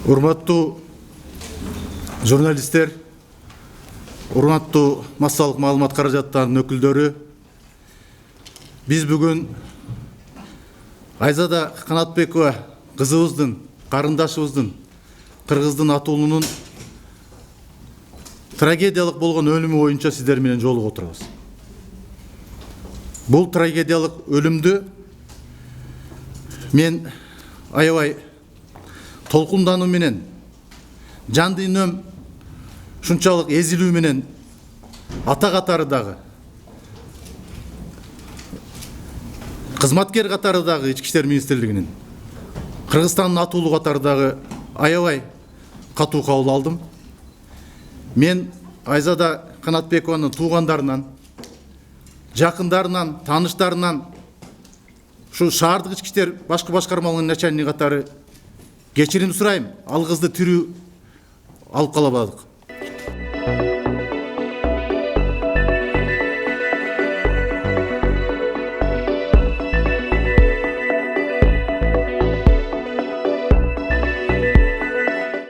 Урматтуу журналисттер, урматтуу массалык маалымат каражаттарынын өкүлдөрү, биз бүгүн Айзада Канатбекова кызыбыздын, карындашыбыздын, кыргыздын атуулунун трагедиялык болгон өлүмү боюнча сиздер менен жолугуп отурабыз. Бул трагедиялык өлүмдү мен аябай толкундануу менен, жан дүйнөм шунчалык эзилүү менен ата катары дагы, кызматкер катары дагы Ички иштер министрлигинин, Кыргызстандын атуулу катары дагы аябай катуу кабыл алдым. Мен Айзада Канатбекованын туугандарынан, жакындарынан, тааныштарынан, ушу шаардык ички иштер башкы башкармалыгынын начальниги катары кечирим сурайм. Ал кызды тирүү алып кала албадык.